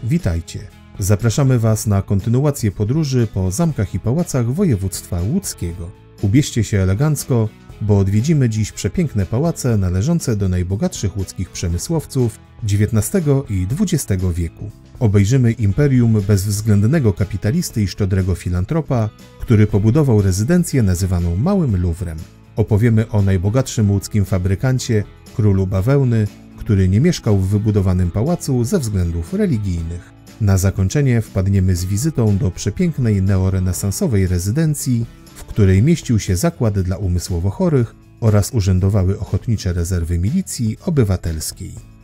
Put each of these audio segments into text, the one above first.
Witajcie. Zapraszamy Was na kontynuację podróży po zamkach i pałacach województwa łódzkiego. Ubierzcie się elegancko, bo odwiedzimy dziś przepiękne pałace należące do najbogatszych łódzkich przemysłowców XIX i XX wieku. Obejrzymy imperium bezwzględnego kapitalisty i szczodrego filantropa, który pobudował rezydencję nazywaną Małym Luwrem. Opowiemy o najbogatszym łódzkim fabrykancie, królu bawełny, który nie mieszkał w wybudowanym pałacu ze względów religijnych. Na zakończenie wpadniemy z wizytą do przepięknej neorenesansowej rezydencji, w której mieścił się zakład dla umysłowo chorych oraz urzędowały ochotnicze rezerwy milicji obywatelskiej.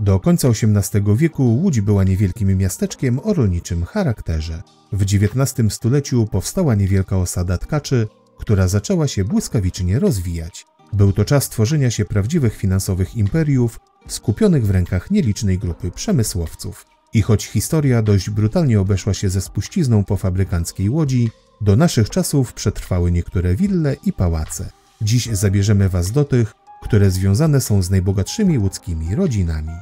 Do końca XVIII wieku Łódź była niewielkim miasteczkiem o rolniczym charakterze. W XIX stuleciu powstała niewielka osada tkaczy, która zaczęła się błyskawicznie rozwijać. Był to czas tworzenia się prawdziwych finansowych imperiów, skupionych w rękach nielicznej grupy przemysłowców. I choć historia dość brutalnie obeszła się ze spuścizną po fabrykanckiej Łodzi, do naszych czasów przetrwały niektóre wille i pałace. Dziś zabierzemy Was do tych, które związane są z najbogatszymi łódzkimi rodzinami.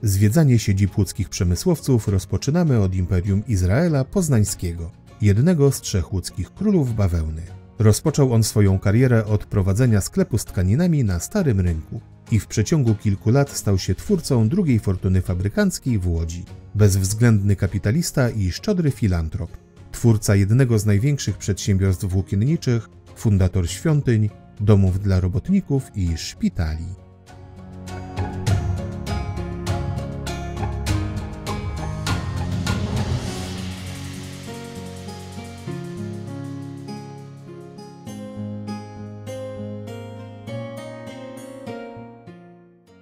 Zwiedzanie siedzib łódzkich przemysłowców rozpoczynamy od Imperium Izraela Poznańskiego, jednego z 3 łódzkich królów bawełny. Rozpoczął on swoją karierę od prowadzenia sklepu z tkaninami na Starym Rynku i w przeciągu kilku lat stał się twórcą drugiej fortuny fabrykanckiej w Łodzi. Bezwzględny kapitalista i szczodry filantrop, twórca jednego z największych przedsiębiorstw włókienniczych, fundator świątyń, domów dla robotników i szpitali.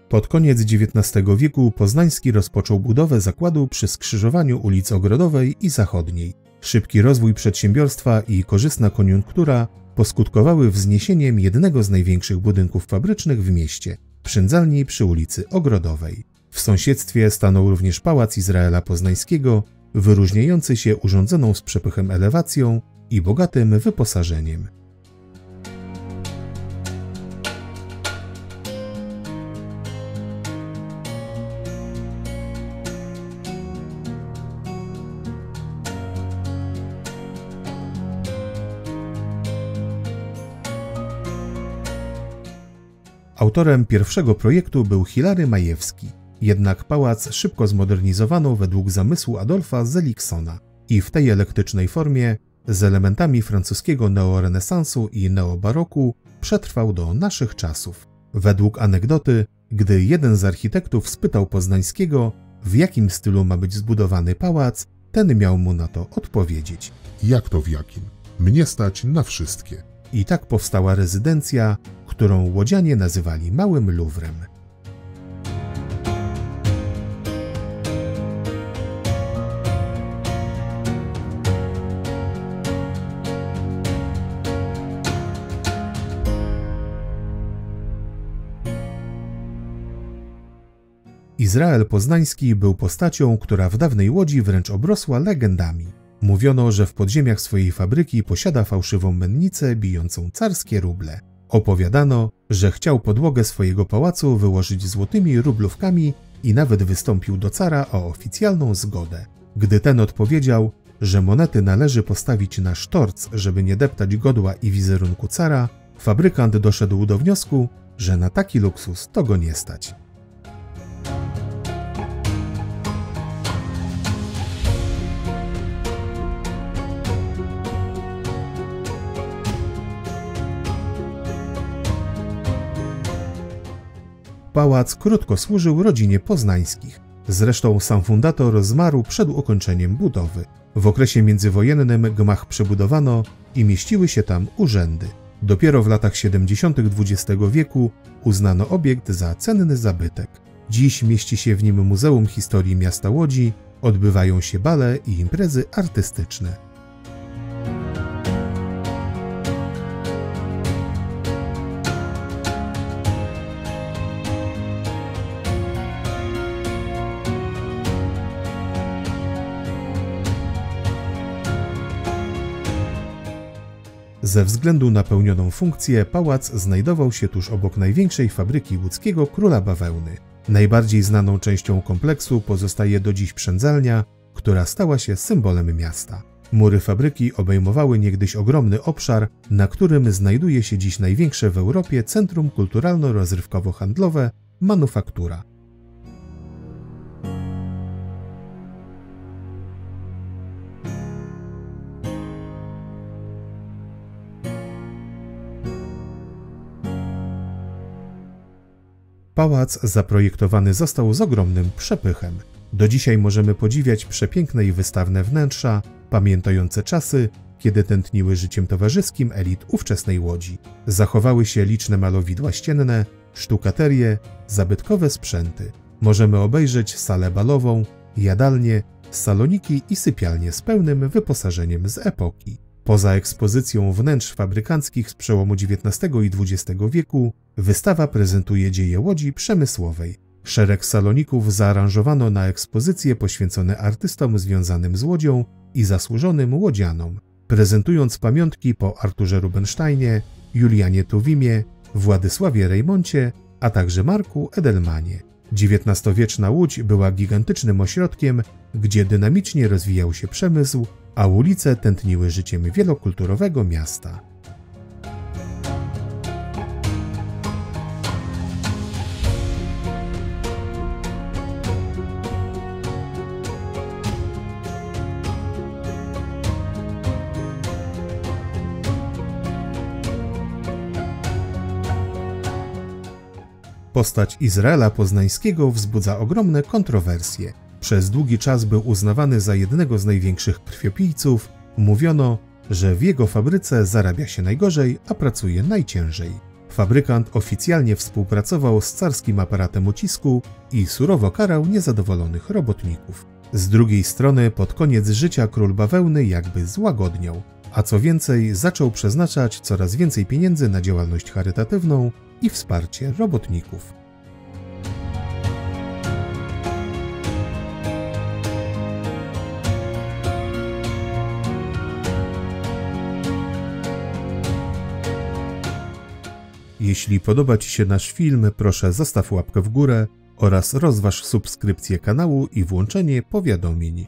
Pod koniec XIX wieku Poznański rozpoczął budowę zakładu przy skrzyżowaniu ulic Ogrodowej i Zachodniej. Szybki rozwój przedsiębiorstwa i korzystna koniunktura poskutkowały wzniesieniem jednego z największych budynków fabrycznych w mieście – przędzalni przy ulicy Ogrodowej. W sąsiedztwie stanął również Pałac Izraela Poznańskiego, wyróżniający się urządzoną z przepychem elewacją i bogatym wyposażeniem. Autorem pierwszego projektu był Hilary Majewski, jednak pałac szybko zmodernizowano według zamysłu Adolfa Zeliksona i w tej elektycznej formie z elementami francuskiego neorenesansu i neobaroku przetrwał do naszych czasów. Według anegdoty, gdy jeden z architektów spytał Poznańskiego, w jakim stylu ma być zbudowany pałac, ten miał mu na to odpowiedzieć: Jak to w jakim? Mnie stać na wszystkie. I tak powstała rezydencja, którą łodzianie nazywali Małym Luwrem. Izrael Poznański był postacią, która w dawnej Łodzi wręcz obrosła legendami. Mówiono, że w podziemiach swojej fabryki posiada fałszywą mennicę bijącą carskie ruble. Opowiadano, że chciał podłogę swojego pałacu wyłożyć złotymi rublówkami i nawet wystąpił do cara o oficjalną zgodę. Gdy ten odpowiedział, że monety należy postawić na sztorc, żeby nie deptać godła i wizerunku cara, fabrykant doszedł do wniosku, że na taki luksus to go nie stać. Pałac krótko służył rodzinie Poznańskich. Zresztą sam fundator zmarł przed ukończeniem budowy. W okresie międzywojennym gmach przebudowano i mieściły się tam urzędy. Dopiero w latach 70. XX wieku uznano obiekt za cenny zabytek. Dziś mieści się w nim Muzeum Historii Miasta Łodzi, odbywają się bale i imprezy artystyczne. Ze względu na pełnioną funkcję pałac znajdował się tuż obok największej fabryki łódzkiego Króla Bawełny. Najbardziej znaną częścią kompleksu pozostaje do dziś przędzalnia, która stała się symbolem miasta. Mury fabryki obejmowały niegdyś ogromny obszar, na którym znajduje się dziś największe w Europie centrum kulturalno-rozrywkowo-handlowe Manufaktura. Pałac zaprojektowany został z ogromnym przepychem. Do dzisiaj możemy podziwiać przepiękne i wystawne wnętrza, pamiętające czasy, kiedy tętniły życiem towarzyskim elit ówczesnej Łodzi. Zachowały się liczne malowidła ścienne, sztukaterie, zabytkowe sprzęty. Możemy obejrzeć salę balową, jadalnię, saloniki i sypialnie z pełnym wyposażeniem z epoki. Poza ekspozycją wnętrz fabrykanckich z przełomu XIX i XX wieku, wystawa prezentuje dzieje Łodzi przemysłowej. Szereg saloników zaaranżowano na ekspozycje poświęcone artystom związanym z Łodzią i zasłużonym łodzianom, prezentując pamiątki po Arturze Rubinsteinie, Julianie Tuwimie, Władysławie Reymoncie, a także Marku Edelmanie. XIX-wieczna Łódź była gigantycznym ośrodkiem, gdzie dynamicznie rozwijał się przemysł, a ulice tętniły życiem wielokulturowego miasta. Postać Izraela Poznańskiego wzbudza ogromne kontrowersje. Przez długi czas był uznawany za jednego z największych krwiopijców. Mówiono, że w jego fabryce zarabia się najgorzej, a pracuje najciężej. Fabrykant oficjalnie współpracował z carskim aparatem ucisku i surowo karał niezadowolonych robotników. Z drugiej strony pod koniec życia król bawełny jakby złagodniał, a co więcej zaczął przeznaczać coraz więcej pieniędzy na działalność charytatywną i wsparcie robotników. Jeśli podoba Ci się nasz film, proszę zostaw łapkę w górę oraz rozważ subskrypcję kanału i włączenie powiadomień.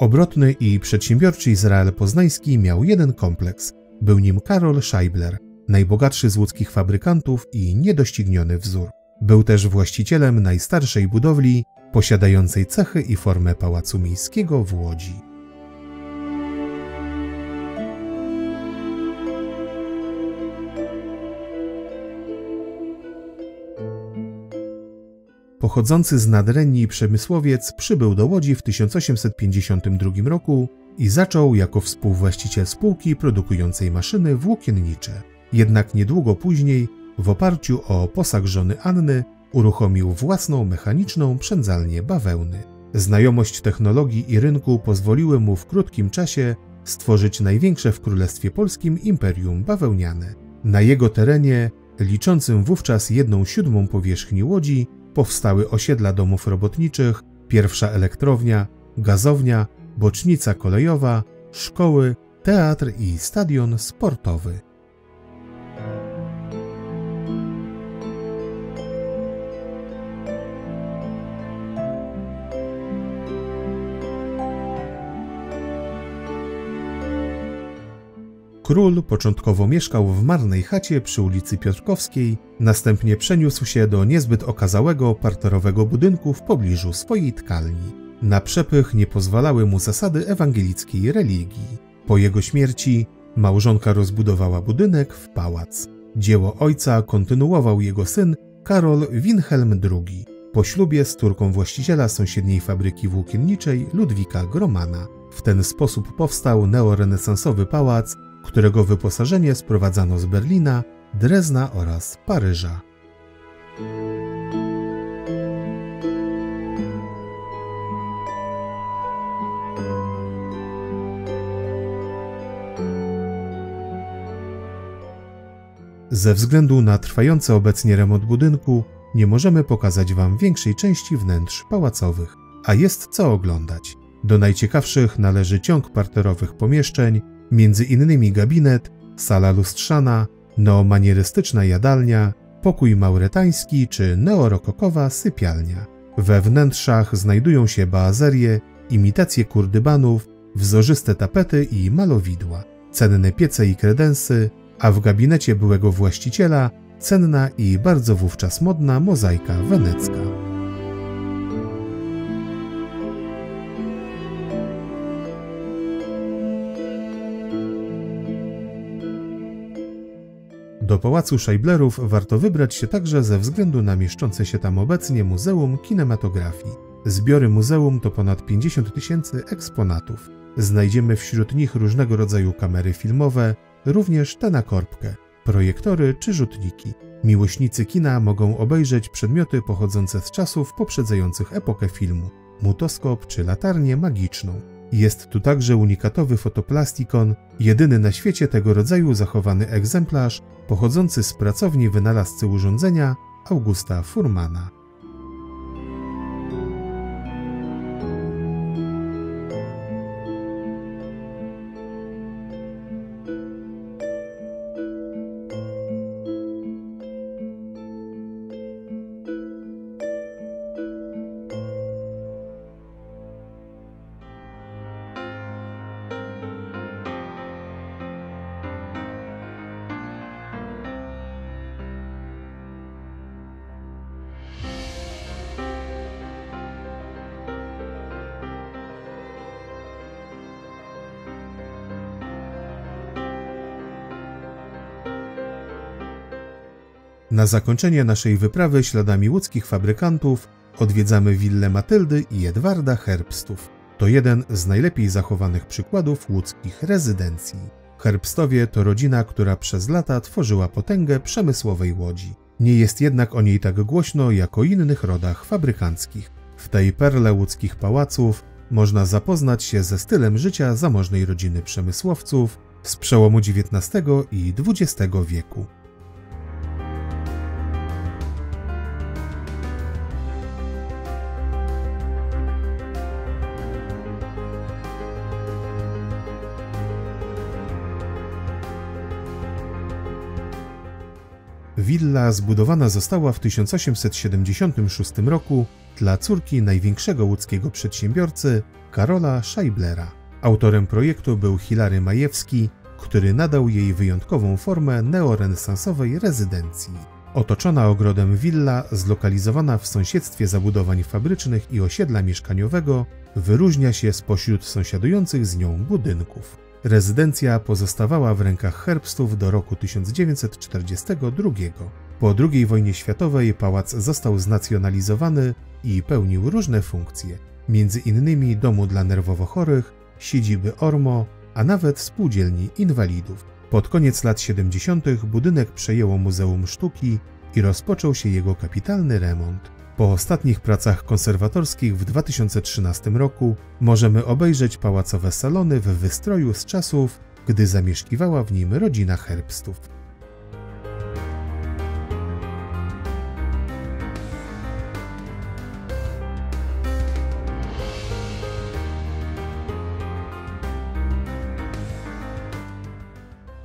Obrotny i przedsiębiorczy Izrael Poznański miał jeden kompleks. Był nim Karol Scheibler, najbogatszy z łódzkich fabrykantów i niedościgniony wzór. Był też właścicielem najstarszej budowli, posiadającej cechy i formę pałacu miejskiego w Łodzi. pochodzący z Nadrenii przemysłowiec przybył do Łodzi w 1852 roku i zaczął jako współwłaściciel spółki produkującej maszyny włókiennicze. Jednak niedługo później, w oparciu o posag żony Anny, uruchomił własną mechaniczną przędzalnię bawełny. Znajomość technologii i rynku pozwoliły mu w krótkim czasie stworzyć największe w Królestwie Polskim imperium bawełniane. Na jego terenie, liczącym wówczas 1/7 powierzchni Łodzi, powstały osiedla domów robotniczych, pierwsza elektrownia, gazownia, bocznica kolejowa, szkoły, teatr i stadion sportowy. Król początkowo mieszkał w marnej chacie przy ulicy Piotrkowskiej, następnie przeniósł się do niezbyt okazałego parterowego budynku w pobliżu swojej tkalni. Na przepych nie pozwalały mu zasady ewangelickiej religii. Po jego śmierci małżonka rozbudowała budynek w pałac. Dzieło ojca kontynuował jego syn Karol Wilhelm II. Po ślubie z córką właściciela sąsiedniej fabryki włókienniczej Ludwika Gromana. W ten sposób powstał neorenesansowy pałac, którego wyposażenie sprowadzano z Berlina, Drezna oraz Paryża. Ze względu na trwający obecnie remont budynku nie możemy pokazać Wam większej części wnętrz pałacowych, a jest co oglądać. Do najciekawszych należy ciąg parterowych pomieszczeń, między innymi gabinet, sala lustrzana, neomanierystyczna jadalnia, pokój mauretański czy neorokokowa sypialnia. We wnętrzach znajdują się boazerie, imitacje kurdybanów, wzorzyste tapety i malowidła, cenne piece i kredensy, a w gabinecie byłego właściciela cenna i bardzo wówczas modna mozaika wenecka. Do Pałacu Scheiblerów warto wybrać się także ze względu na mieszczące się tam obecnie Muzeum Kinematografii. Zbiory muzeum to ponad 50 000 eksponatów. Znajdziemy wśród nich różnego rodzaju kamery filmowe, również te na korbkę, projektory czy rzutniki. Miłośnicy kina mogą obejrzeć przedmioty pochodzące z czasów poprzedzających epokę filmu, mutoskop czy latarnię magiczną. Jest tu także unikatowy fotoplastikon, jedyny na świecie tego rodzaju zachowany egzemplarz, pochodzący z pracowni wynalazcy urządzenia Augusta Furmana. Na zakończenie naszej wyprawy śladami łódzkich fabrykantów odwiedzamy willę Matyldy i Edwarda Herbstów. To jeden z najlepiej zachowanych przykładów łódzkich rezydencji. Herbstowie to rodzina, która przez lata tworzyła potęgę przemysłowej Łodzi. Nie jest jednak o niej tak głośno jak o innych rodach fabrykanckich. W tej perle łódzkich pałaców można zapoznać się ze stylem życia zamożnej rodziny przemysłowców z przełomu XIX i XX wieku. Willa zbudowana została w 1876 roku dla córki największego łódzkiego przedsiębiorcy Karola Scheiblera. Autorem projektu był Hilary Majewski, który nadał jej wyjątkową formę neorenesansowej rezydencji. Otoczona ogrodem willa, zlokalizowana w sąsiedztwie zabudowań fabrycznych i osiedla mieszkaniowego, wyróżnia się spośród sąsiadujących z nią budynków. Rezydencja pozostawała w rękach Herbstów do roku 1942. Po II wojnie światowej pałac został znacjonalizowany i pełnił różne funkcje, między innymi domu dla nerwowo chorych, siedziby ORMO, a nawet spółdzielni inwalidów. Pod koniec lat 70. budynek przejęło Muzeum Sztuki i rozpoczął się jego kapitalny remont. Po ostatnich pracach konserwatorskich w 2013 roku możemy obejrzeć pałacowe salony w wystroju z czasów, gdy zamieszkiwała w nim rodzina Herbstów.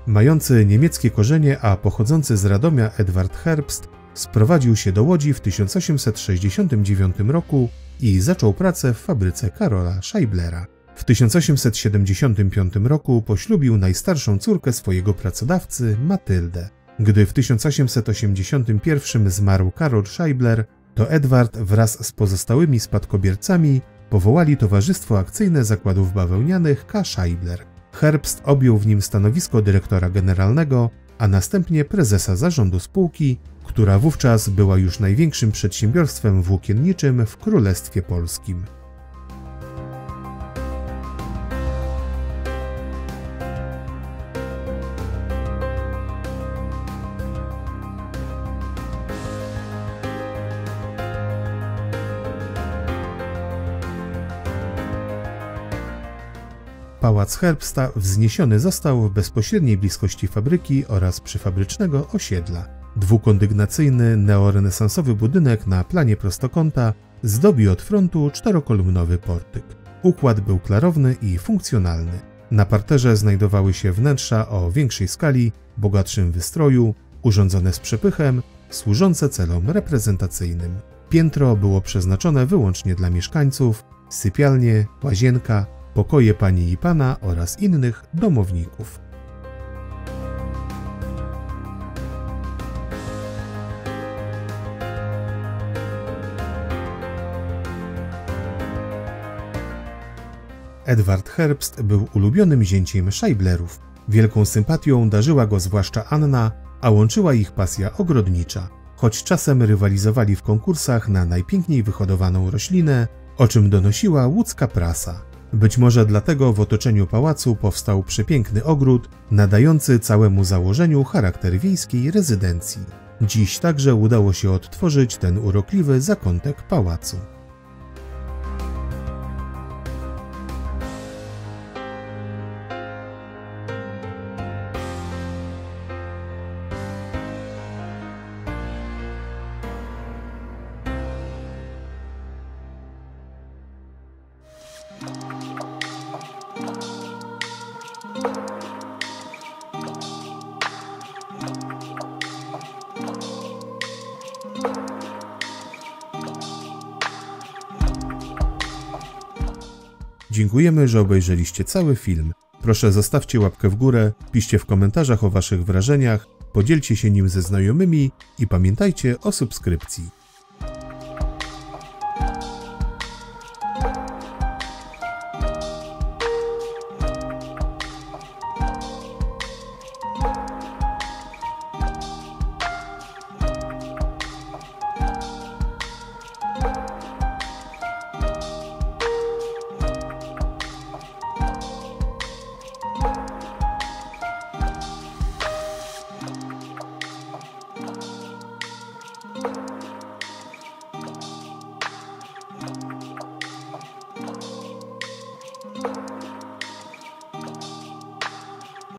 Mający niemieckie korzenie, a pochodzący z Radomia Edward Herbst sprowadził się do Łodzi w 1869 roku i zaczął pracę w fabryce Karola Scheiblera. W 1875 roku poślubił najstarszą córkę swojego pracodawcy, Matyldę. Gdy w 1881 zmarł Karol Scheibler, to Edward wraz z pozostałymi spadkobiercami powołali Towarzystwo Akcyjne Zakładów Bawełnianych K. Scheibler. Herbst objął w nim stanowisko dyrektora generalnego, a następnie prezesa zarządu spółki, która wówczas była już największym przedsiębiorstwem włókienniczym w Królestwie Polskim. Pałac Herbsta wzniesiony został w bezpośredniej bliskości fabryki oraz przyfabrycznego osiedla. Dwukondygnacyjny, neorenesansowy budynek na planie prostokąta zdobi od frontu czterokolumnowy portyk. Układ był klarowny i funkcjonalny. Na parterze znajdowały się wnętrza o większej skali, bogatszym wystroju, urządzone z przepychem, służące celom reprezentacyjnym. Piętro było przeznaczone wyłącznie dla mieszkańców, sypialnie, łazienka, pokoje pani i pana oraz innych domowników. Edward Herbst był ulubionym zięciem Scheiblerów. Wielką sympatią darzyła go zwłaszcza Anna, a łączyła ich pasja ogrodnicza. Choć czasem rywalizowali w konkursach na najpiękniej wyhodowaną roślinę, o czym donosiła łódzka prasa. Być może dlatego w otoczeniu pałacu powstał przepiękny ogród, nadający całemu założeniu charakter wiejskiej rezydencji. Dziś także udało się odtworzyć ten urokliwy zakątek pałacu. Dziękujemy, że obejrzeliście cały film. Proszę zostawcie łapkę w górę, piszcie w komentarzach o waszych wrażeniach, podzielcie się nim ze znajomymi i pamiętajcie o subskrypcji.